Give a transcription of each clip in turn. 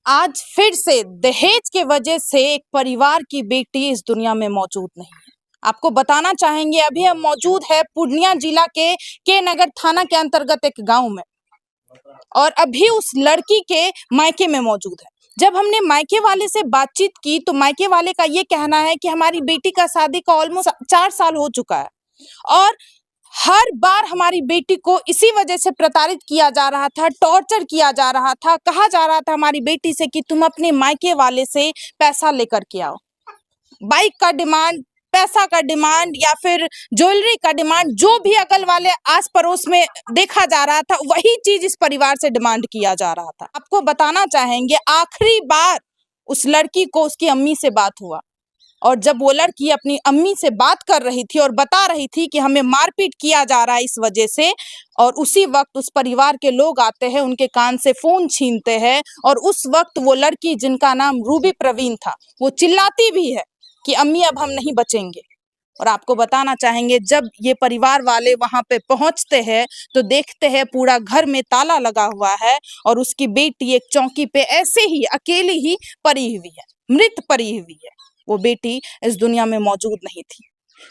आज फिर से दहेज के वजह से एक परिवार की बेटी इस दुनिया में मौजूद नहीं है। आपको बताना चाहेंगे, अभी हम मौजूद है पूर्णिया जिला के नगर थाना के अंतर्गत एक गांव में, और अभी उस लड़की के मायके में मौजूद है। जब हमने मायके वाले से बातचीत की तो मायके वाले का ये कहना है कि हमारी बेटी का शादी का ऑलमोस्ट 4 साल हो चुका है और हर बार हमारी बेटी को इसी वजह से प्रताड़ित किया जा रहा था, टॉर्चर किया जा रहा था। कहा जा रहा था हमारी बेटी से कि तुम अपने मायके वाले से पैसा लेकर के आओ, बाइक का डिमांड, पैसा का डिमांड या फिर ज्वेलरी का डिमांड, जो भी अगल वाले आस पड़ोस में देखा जा रहा था वही चीज इस परिवार से डिमांड किया जा रहा था। आपको बताना चाहेंगे, आखिरी बार उस लड़की को उसकी अम्मी से बात हुआ, और जब वो लड़की अपनी अम्मी से बात कर रही थी और बता रही थी कि हमें मारपीट किया जा रहा है इस वजह से, और उसी वक्त उस परिवार के लोग आते हैं, उनके कान से फोन छीनते हैं, और उस वक्त वो लड़की जिनका नाम रूबी प्रवीण था, वो चिल्लाती भी है कि अम्मी अब हम नहीं बचेंगे। और आपको बताना चाहेंगे, जब ये परिवार वाले वहां पे पहुंचते हैं तो देखते हैं पूरा घर में ताला लगा हुआ है और उसकी बेटी एक चौकी पे ऐसे ही अकेली ही पड़ी हुई है, मृत पड़ी हुई है। वो बेटी इस दुनिया में मौजूद नहीं थी।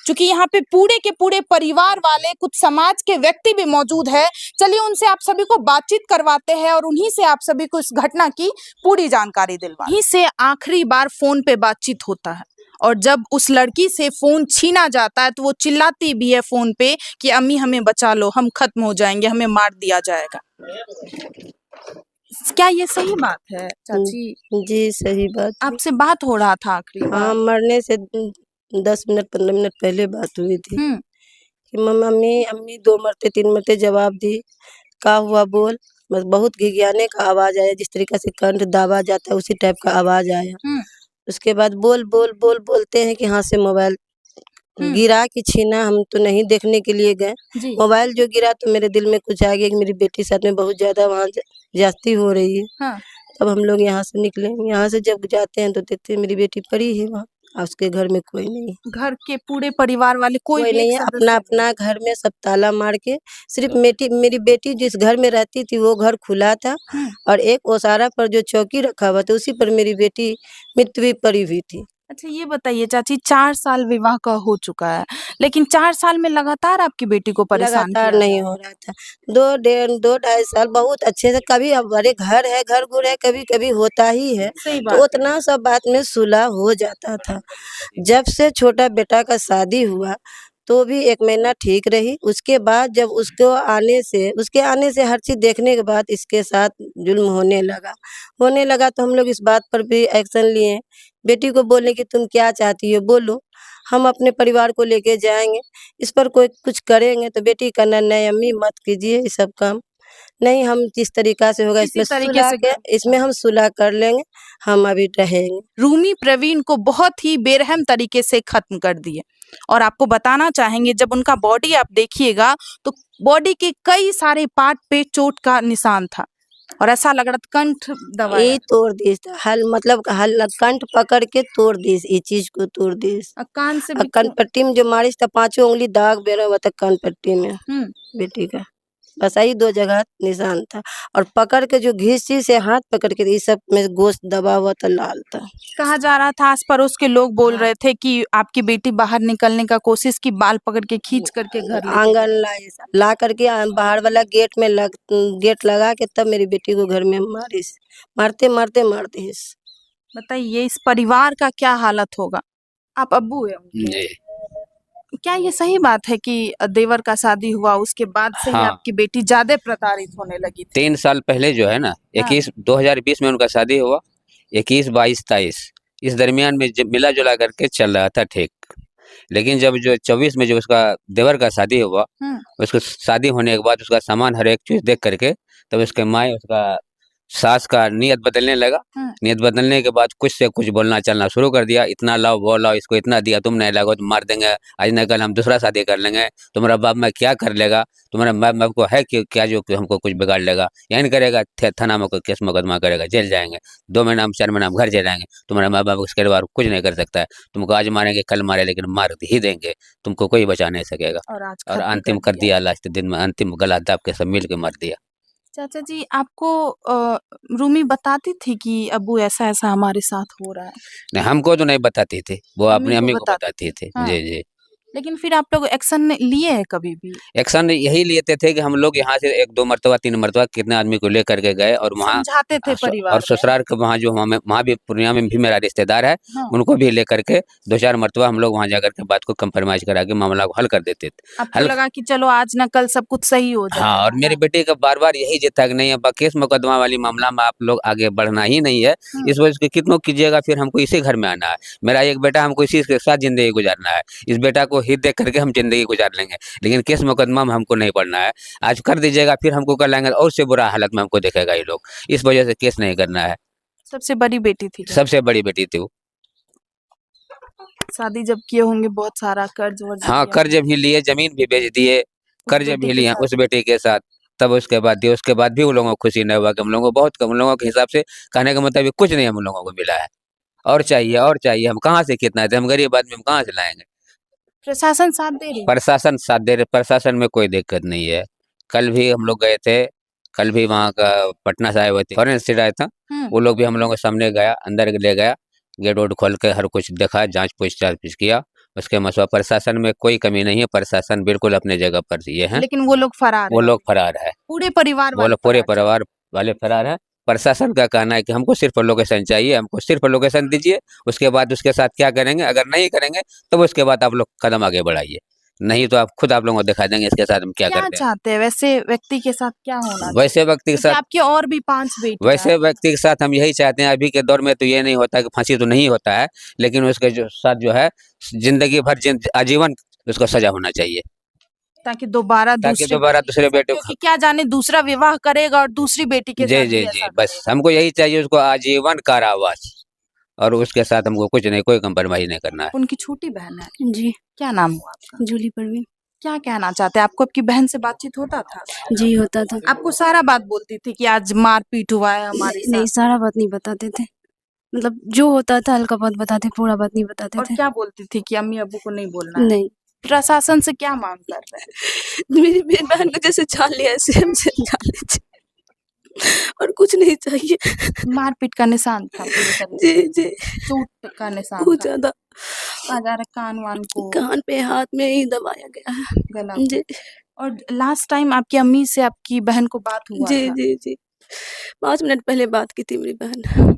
क्योंकि यहाँ पे पूरे के पूरे परिवार वाले, कुछ समाज के व्यक्ति भी मौजूद है। चलिए उनसे आप सभी को बातचीत करवाते हैं और उन्हीं से आप सभी को इस घटना की पूरी जानकारी दिलवाते हैं। से आखिरी बार फोन पे बातचीत होता है, और जब उस लड़की से फोन छीना जाता है तो वो चिल्लाती भी है फोन पे कि अम्मी हमें बचा लो, हम खत्म हो जाएंगे, हमें मार दिया जाएगा। क्या ये सही बात है चाची? जी सही बात है। आपसे बात हो रहा था आखिरी बार? हाँ, मरने से 10 मिनट 15 मिनट पहले बात हुई थी कि मम्मी अम्मी 2 मरते 3 मरते जवाब दी, का हुआ बोल। बस बहुत घिघियाने का आवाज आया, जिस तरीके से कंठ दाबा जाता है उसी टाइप का आवाज आया। उसके बाद बोल बोल बोल बोलते हैं कि हाथ से मोबाइल गिरा कि छीना, हम तो नहीं देखने के लिए गए। मोबाइल जो गिरा तो मेरे दिल में कुछ आ गया कि मेरी बेटी साथ में बहुत ज्यादा वहाँ जाती हो रही है। हाँ। तब हम लोग यहाँ से निकले, यहाँ से जब जाते हैं तो देखते हैं मेरी बेटी पड़ी है वहाँ, उसके घर में कोई नहीं। घर के पूरे परिवार वाले कोई नहीं है, अपना अपना घर में सब ताला मार के, सिर्फ मेरी बेटी जिस घर में रहती थी वो घर खुला था, और एक ओसारा पर जो चौकी रखा हुआ था उसी पर मेरी बेटी मृत्यु भी पड़ी हुई थी। अच्छा ये बताइए चाची, 4 साल विवाह का हो चुका है, लेकिन 4 साल में लगातार आपकी बेटी को परेशान लगातार नहीं हो रहा था। 2 साल बहुत अच्छे से, कभी अब बड़े घर है, घर गुर है, कभी कभी होता ही है, तो उतना सब बात में सुलह हो जाता था। जब से छोटा बेटा का शादी हुआ तो भी 1 महीना ठीक रही। उसके बाद जब उसके आने से हर चीज देखने के बाद इसके साथ जुल्म होने लगा तो हम लोग इस बात पर भी एक्शन लिए। बेटी को बोले कि तुम क्या चाहती हो बोलो, हम अपने परिवार को लेके जाएंगे, इस पर कोई कुछ करेंगे। तो बेटी का नहीं अम्मी मत कीजिए ये सब काम, नहीं हम जिस तरीका से होगा इसमें हम सुलह कर लेंगे, हम अभी रहेंगे। रूमी प्रवीण को बहुत ही बेरहम तरीके से खत्म कर दिए। और आपको बताना चाहेंगे, जब उनका बॉडी आप देखिएगा तो बॉडी के कई सारे पार्ट पे चोट का निशान था, और ऐसा लग रहा था कंठ दबाया, तोड़ दी कंठ पकड़ के तोड़ दी, ये चीज को तोड़ दी। कान से कान पट्टी में जो मारिश था 5 उंगली दाग बेरा हुआ था कान पट्टी में बेटी का, बस यही 2 जगह निशान था। और पकड़ के जो घिसी से हाथ पकड़ के ये सब में गोश्त दबा हुआ था, लाल था। कहा जा रहा था, आस पड़ोस के लोग बोल रहे थे कि आपकी बेटी बाहर निकलने का कोशिश की, बाल पकड़ के खींच करके घर आंगन ला करके बाहर वाला गेट लगा के तब मेरी बेटी को घर में मारते मारते मार दी। बताइए इस परिवार का क्या हालत होगा। आप अब्बू है उनके? क्या ये सही बात है कि देवर का शादी हुआ उसके बाद से ही आपकी बेटी ज्यादा प्रताड़ित होने लगी थी? 3 साल पहले जो है ना, 2020 में उनका शादी हुआ, 21, 22, 23 इस दरमियान में मिला जुला करके चल रहा था ठीक। लेकिन जब जो 24 में जो उसका देवर का शादी हुआ, उसको शादी होने के बाद उसका सामान हर एक चीज देख करके तब उसके माँ उसका सास का नियत बदलने लगा। नियत बदलने के बाद कुछ से कुछ बोलना चलना शुरू कर दिया, इतना लाओ वो लाओ, इसको इतना दिया, तुम नहीं लगो तो मार देंगे, आज न कल हम दूसरा शादी कर लेंगे, तुम्हारा बाप मैं क्या कर लेगा, तुम्हारा बाप को है कि क्या जो हमको कुछ बिगाड़ लेगा, यही करेगा, थाना में केस मुकदमा करेगा, जेल जाएंगे, 2 महीना 4 महीना घर जाएंगे, तुम्हारे माँ बाप उसके बाद कुछ नहीं कर सकता है, तुमको आज मारेंगे कल मारे लेकिन मार ही देंगे, तुमको कोई बचा नहीं सकेगा। और अंतिम कर दिया, लास्ट दिन में अंतिम गला दाब के सब मिल के मार दिया। चाचा जी आपको रूमी बताती थी कि अब्बू ऐसा ऐसा हमारे साथ हो रहा है? नहीं, हमको तो नहीं बताती थी, वो अम्मी अपनी को अम्मी को बताती बताती थी। थी। हाँ। जी, जी। लेकिन फिर आप लोग एक्शन लिए हैं कभी भी? एक्शन यही लेते थे कि हम लोग यहाँ से 1-2 मरतबा 3 मरतबा कितने आदमी को लेकर के गए और वहाँ समझाते थे परिवार और में। ससुराल के वहाँ जो हमें वहाँ भी पूर्णिया में भी मेरा रिश्तेदार है, हाँ। उनको भी लेकर के 2-4 मरतबा हम लोग वहाँ जाकर के बात को कंप्रोमाइज़ करा के मामला को हल कर देते थे। आपको हल लगा कि चलो आज ना कल सब कुछ सही हो हाँ, और जाएगा। मेरी बेटी का बार-बार यही जिद था कि नहीं अब्बा केस मुकदमा वाली मामला में आप लोग आगे बढ़ना ही नहीं है। हाँ। इस वजह से कितनों कीजिएगा फिर हमको इसी घर में आना है। मेरा एक बेटा हमको इसी के साथ ज़िंदगी गुज़ारना है। इस बेटा को हित देख करके हम ज़िंदगी गुज़ार लेंगे, लेकिन केस मुकदमा में हमको नहीं पड़ना है। आज कर दीजिएगा फिर हमको कल आएँगे और से बुरा हालत में हमको देखेगा ये लोग। इस वजह से केस नहीं करना है। सबसे बड़ी बेटी थी क्या? सबसे बड़ी बेटी थी वो। शादी जब किए होंगे बहुत सारा कर्ज-वर्ज हाँ, लिया कर्ज होगा। भी लिए, ज़मीन भी बेच दिए, कर्ज बेटी भी के लिया साथ। उस बेटी के साथ। तब उसके बाद दिए, उसके बाद भी उन लोगों को खुशी नहीं हुआ कि हम लोगों को बहुत कम, उन लोगों के हिसाब से कहने का मतलब कुछ नहीं हम लोगों को मिला है। और चाहिए, हम कहाँ से कितना दें? हम गरीब आदमी हम कहाँ से लाएँगे? प्रशासन साथ दे रही है? प्रशासन साथ दे रहे, प्रशासन में कोई दिक्कत नहीं है। कल भी हम लोग गए थे, कल भी वहाँ का पटना से आए हुए थे, फॉरेंसिक आया था, हुँ। वो लोग भी हम लोगों के सामने गया, अंदर ले गया, गेट-वेट खोल के हर कुछ देखा, जाँच पूछताछ किया, उसके मसवा प्रशासन में कोई कमी नहीं है, प्रशासन बिल्कुल अपनी जगह पर ये है, लेकिन वो लोग फरार वो हैं। लोग फरार है। पूरे परिवार वो वाले लोग पूरे फरार हैं। परिवार वाले फरार हैं। प्रशासन का कहना है कि हमको सिर्फ़ लोकेशन चाहिए, हमको सिर्फ़ लोकेशन दीजिए, उसके बाद उसके साथ क्या करेंगे, अगर नहीं करेंगे, तब उसके बाद आप लोग कदम आगे बढ़ाइए। नहीं तो आप खुद आप लोगों को दिखा देंगे इसके साथ हम क्या क्या करते हैं। चाहते हैं वैसे व्यक्ति के साथ क्या होना चाहिए? वैसे व्यक्ति के क्योंकि साथ आपकी और भी 5 बेटियाँ वैसे हैं। व्यक्ति के साथ हम यही चाहते हैं, अभी के दौर में तो ये नहीं होता कि फांसी तो नहीं होता है, लेकिन उसके जो साथ जो है ज़िंदगी भर आजीवन उसको सज़ा होना चाहिए। ताकि दोबारा ताकि दूसरे दोबारा बेटी के दूसरे साथ, बेटे को क्योंकि क्या जाने दूसरा विवाह करेगा और दूसरी बेटी के जी, साथ जी, भी जी, ऐसा बस करेगा। हमको यही चाहिए उसको आजीवन कारावास और उसके साथ हमको कुछ नहीं, कोई कंप्रोमाइज़ नहीं करना है। उनकी छोटी बहन है। जी, क्या नाम हुआ आपका? जूली परवीन। क्या कहना चाहते हैं? आपको आपकी बहन से बातचीत होता था? जी, होता था। आपको सारा बात बोलती थी कि आज मार-पीट हुआ है हमारे नहीं, साथ? सारा बात नहीं बताते थे। मतलब जो होता था हल्का बहुत बताते, पूरा बात नहीं बताते और थे। क्या बोलती थी कि अम्मी-अब्बू को नहीं बोलना है? नहीं, प्रशासन से क्या माँग कर रहे हैं? मेरी बहन को जैसे जान लिया ऐसे हमसे जान लीजिए और कुछ नहीं चाहिए। मार-पीट का निशान था पूरे शरीर जी, पे, जी, चोट का निशान बहुत था। ज़्यादा। कहा जा रहा है कान-वान को, कान पे, हाथ में ही दबाया गया है। गला को। जी, और लास्ट टाइम आपकी अम्मी से आपकी बहन को बात हुआ जी, था? जी, जी। 5 मिनट पहले बात की थी मेरी बहन।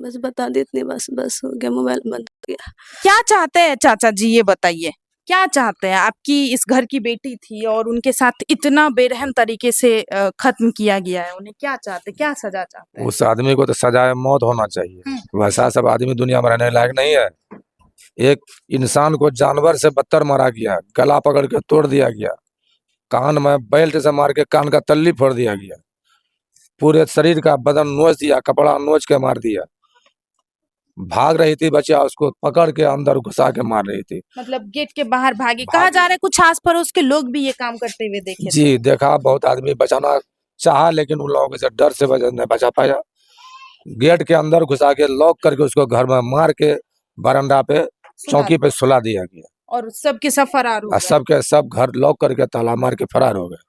बस बता देते बस हो गया, मोबाइल बंद हो गया। क्या चाहते हैं चाचा जी ये बताइए? क्या चाहते हैं? आपकी इस घर की बेटी थी और उनके साथ इतना बेरहम तरीके से खत्म किया गया है। उन्हें क्या चाहते हैं? क्या सज़ा चाहते हैं? उस आदमी को तो सजाए मौत होना चाहिए। वैसा सब आदमी दुनिया में रहने लायक नहीं है। एक इंसान को जानवर से बदतर मारा गया, गला पकड़ के तोड़ दिया गया, कान में बेल्ट से मार के कान का तल्ली फोड़ दिया गया, पूरे शरीर का बदन नोच दिया, कपड़ा नोच के मार दिया। भाग रही थी बच्चा, उसको पकड़ के अंदर घुसा के मार रही थी। मतलब गेट के बाहर भागी। कहा जा रहा है कुछ आस-पड़ोस के लोग भी ये काम करते हुए देखे थे। जी, देखा बहुत आदमी बचाना चाहा, लेकिन उन लोगों के डर से नहीं बचा पाया। गेट के अंदर घुसा के लॉक करके उसको घर में मार के बरामदा पे चौकी पे सुला दिया गया और सबके सब फरार हो और गए। सबके सब घर लॉक करके ताला मार के फरार हो गए।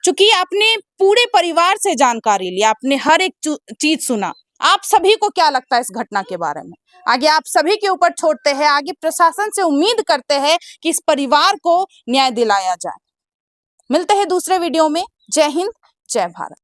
चूंकि आपने पूरे परिवार से जानकारी ली, आपने हर एक चीज सुना, आप सभी को क्या लगता है इस घटना के बारे में? आगे आप सभी के ऊपर छोड़ते हैं, आगे प्रशासन से उम्मीद करते हैं कि इस परिवार को न्याय दिलाया जाए। मिलते हैं दूसरे वीडियो में। जय हिंद, जय भारत।